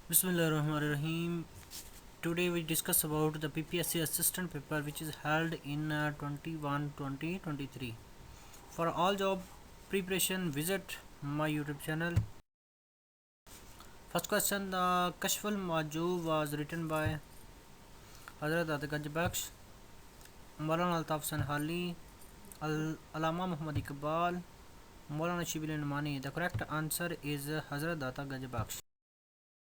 Bismillahirrahmanirrahim. Today we discuss about the PPSC assistant paper which is held in 21-2023. For all job preparation, visit my YouTube channel. First question: the Kashful Majoo was written by Hazrat Adganj Baksh, Maulana Altaf Sanhali, Allama Muhammad IQBAL, Maulana Shibil Numani. The correct answer is Hazrat Data Ganj Baksh.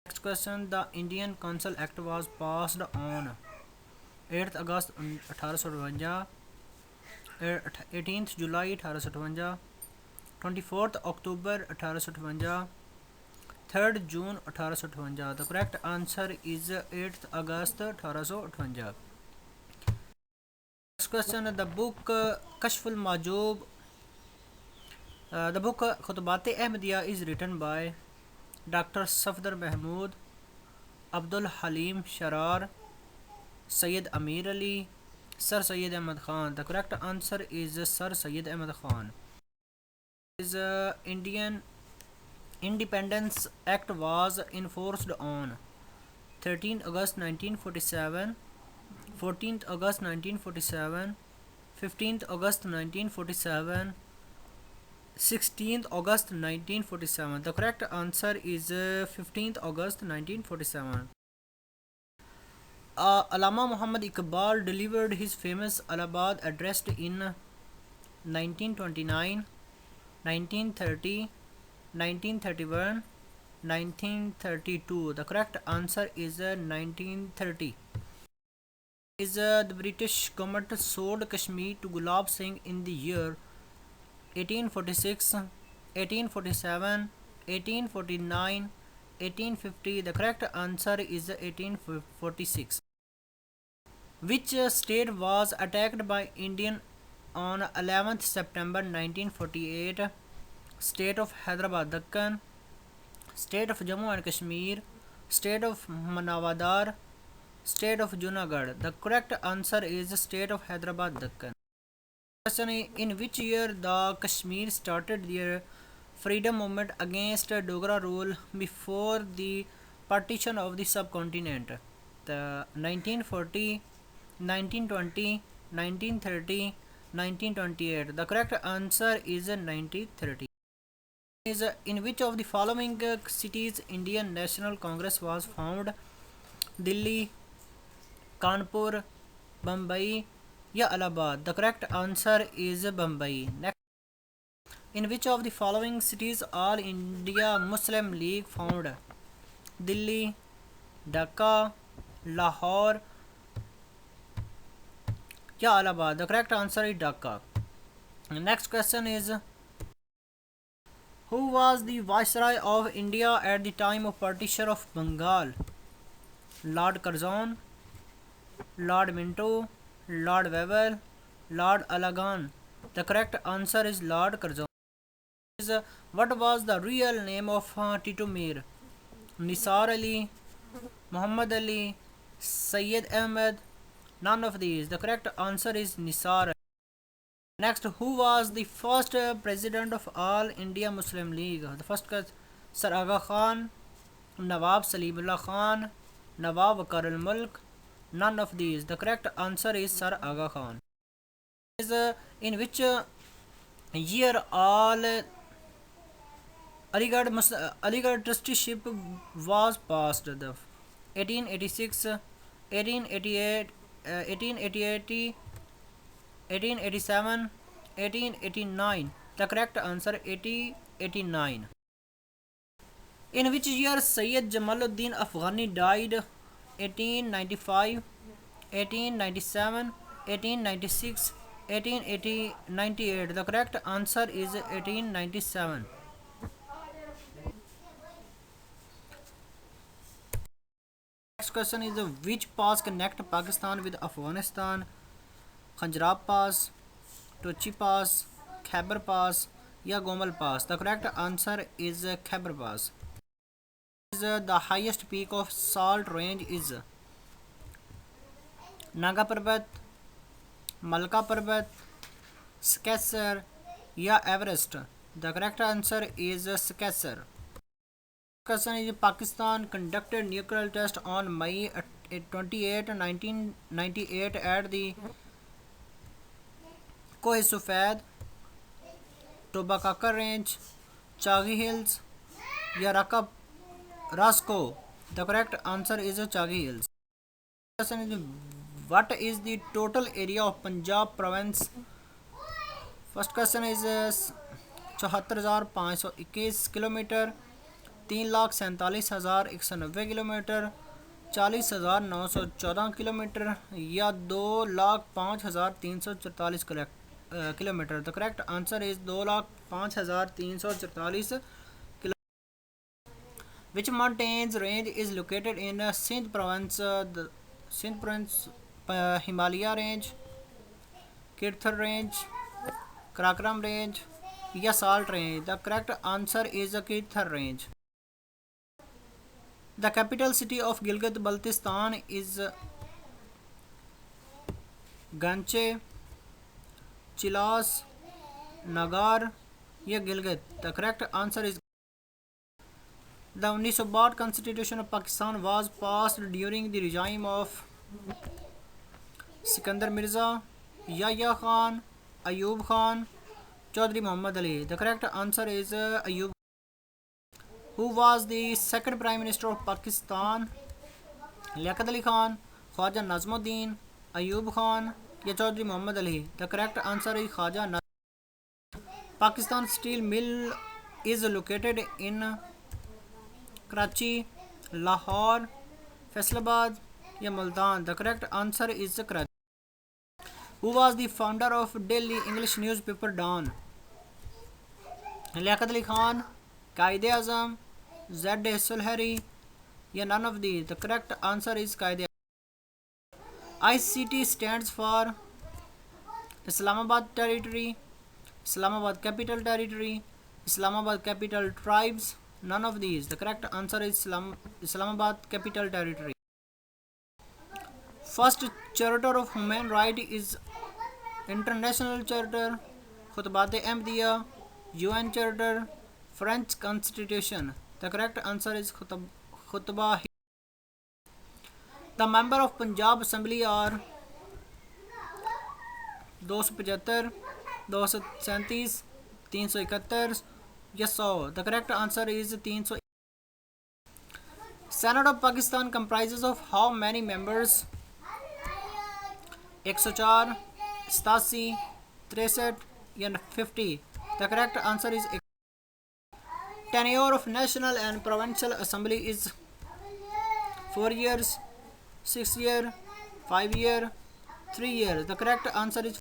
Next question: the Indian Council Act was passed on 8th August 1858, 18th July 1858, 24th October 1858, 3rd June 1858. The correct answer is 8th August 1858. Next question: the book Kashful Majoob, the book Khutbat-e Ahmadiyya is written by Dr. Safdar Mahmood, Abdul Halim Sharar, Syed Amir Ali, Sir Syed Ahmad Khan. The correct answer is Sir Syed Ahmad Khan. Is Indian Independence Act was enforced on 13th August 1947, 14th August 1947, 15th August 1947, 16th August 1947. The correct answer is 15th August 1947. Allama Muhammad Iqbal delivered his famous Allahabad address in 1929, 1930, 1931, 1932. The correct answer is 1930. Is the British government sold Kashmir to Gulab Singh in the year 1846, 1847, 1849, 1850. The correct answer is 1846. Which state was attacked by Indian on 11th September 1948? State of Hyderabad Deccan, State of Jammu and Kashmir, State of Manawdar, State of Junagadh. The correct answer is State of Hyderabad Deccan. Question: in which year the Kashmir started their freedom movement against Dogra rule before the partition of the subcontinent? The 1940, 1920, 1930, 1928. The correct answer is 1930. Is in which of the following cities Indian National Congress was found? Delhi, Kanpur, Mumbai, या Allahabad. The correct answer is Mumbai. Next, in which of the following cities All India Muslim League found? Delhi, Dhaka, Lahore, या Allahabad. The correct answer is Dhaka. Next question is: who was the Viceroy of India at the time of partition of Bengal? Lord Curzon, Lord Minto, Lord Wavell, Lord Alagan. The correct answer is Lord Curzon. What was the real name of TITU Mir? Nisar Ali, Muhammad Ali, Syed Ahmed. None of these. The correct answer is Nisar Ali. Next, who was the first president of All India Muslim League? The first was Sir Aga Khan, Nawab Salimullah Khan, Nawab Wakar al Mulk. None of these. The correct answer is Sir Aga Khan. Is in which year all Aligarh trusteeship was passed? The 1886, 1888, 1880, 1887, 1889. The correct answer 1889. In which year Syed JAMAL-U-DIN Afghani died? 1895, 1897, 1896, 1898. The correct answer is 1897. Next question is: which pass connect Pakistan with Afghanistan? Khanjarab Pass, Tochi Pass, Khyber Pass, या Gomal Pass? The correct answer is Khyber Pass. The highest peak of Salt Range is Naga Parbat, Malka Parbat, Skesser, या Everest? The correct answer is Skesser. Question is Pakistan conducted nuclear test on May 28, 1998 at the Kohe-Sufed, Tobacco Range, Chagi Hills, Yaraka Rasco. The correct answer is Chagi Hills. Question is what is the total area of Punjab province? First question is 74,521 kilometre, 3,47,190 kilometre, 40,914 kilometre या 2,05,344 kilometre. The correct answer is 2,05,344 kilometre. Which mountains range is located in Sindh province? The Sindh province, Himalaya range, Kirthar range, Karakoram range या Salt range. The correct answer is Kirthar range. The capital city of Gilgit-Baltistan is Ganche, Chilas, Nagar या Gilgit. The correct answer is the 1962 Constitution of Pakistan was passed during the regime of Sikandar Mirza, Yahya Khan, Ayub Khan, Chaudhry Muhammad Ali. The correct answer is Ayub. Who was the second Prime Minister of Pakistan? Liaquat Ali Khan, Khwaja Nazmuddin, Ayub Khan, या Chaudhry Muhammad Ali. The correct answer is Khwaja Nazmuddin. Pakistan Steel Mill is located in Karachi, Lahore, Faisalabad या Multan. The correct answer is Karachi. Who was the founder of Daily English newspaper Dawn? Liaquat Ali Khan, Quaid-e-Azam, Z. Sulhari या none of these. The correct answer is Quaid-e-Azam. ICT stands for Islamabad Territory, Islamabad Capital Territory, Islamabad Capital Tribes, none of these. The correct answer is Islamabad Capital Territory. First Charter of Human Rights is International Charter, Khutbat-e-Ahmadiyya, UN Charter, French Constitution. The correct answer is Khutbah. The member of Punjab Assembly are 275, 237, 371 या 100. The correct answer is 300. Senate of Pakistan comprises of how many members? 104, 87, 63 या 50. The correct answer is tenure of National and Provincial Assembly is 4 years, 6 years, 5 years, 3 years. The correct answer is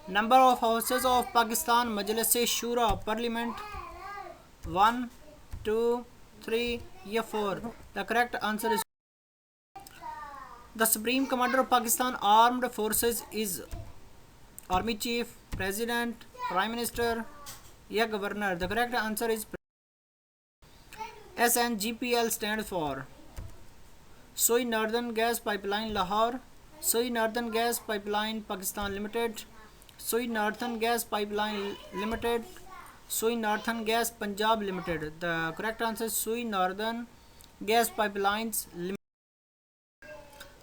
number of houses of Pakistan Majlis-e-Shura Parliament 1, 2, 3 या 4. The correct answer is the Supreme Commander of Pakistan Armed Forces is Army Chief, President, Prime Minister या Governor. The correct answer is SNGPL stands for Soy Northern Gas Pipeline Lahore, Soy Northern Gas Pipeline Pakistan Limited, Soy Northern Gas Pipeline Limited, Soy Northern Gas Punjab Limited. The correct answer is Soy Northern Gas Pipelines Limited.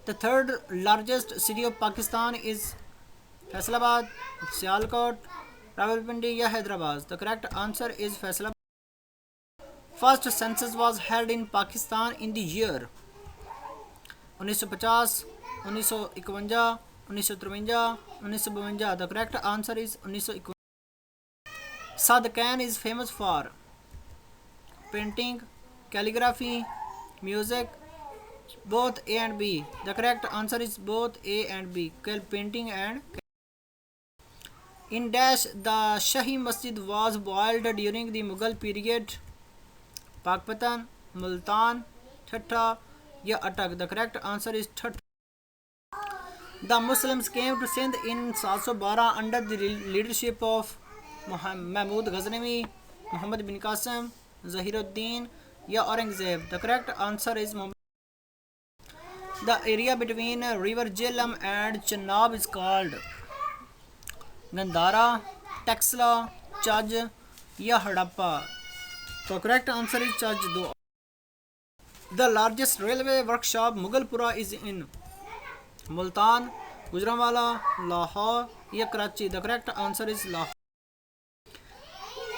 The third largest city of Pakistan is Faisalabad, Sialkot, Rawalpindi या Hyderabad. The correct answer is Faisalabad. First census was held in Pakistan in the year 1950, 1951, 1953, 1952. The correct answer is 1951. Sad Khan is famous for painting, calligraphy, music, both A and B. The correct answer is both A and B. Painting and in dash the Shahi Masjid was built during the Mughal period. Pakpatan, Multan, Thatta या Attak. The correct answer is Thatta. The Muslims came to Sindh in 712 under the leadership of Mahmud Ghaznavi, Muhammad bin Qasim, Zahiruddin या Aurangzeb. The correct answer is Muhammad. The area between river Jhelum and Chenab is called Gandhara, Taxila, Chaj या Hadappa. The correct answer is Chaj 2. The largest railway workshop Mughalpura is in Multan, Gujranwala, Lahore, or Karachi. The correct answer is Lahore.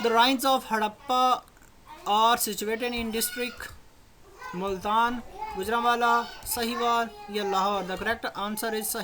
The ruins of Harappa are situated in district Multan, Gujranwala, Sahiwal, or Lahore. The correct answer is Sahiwal.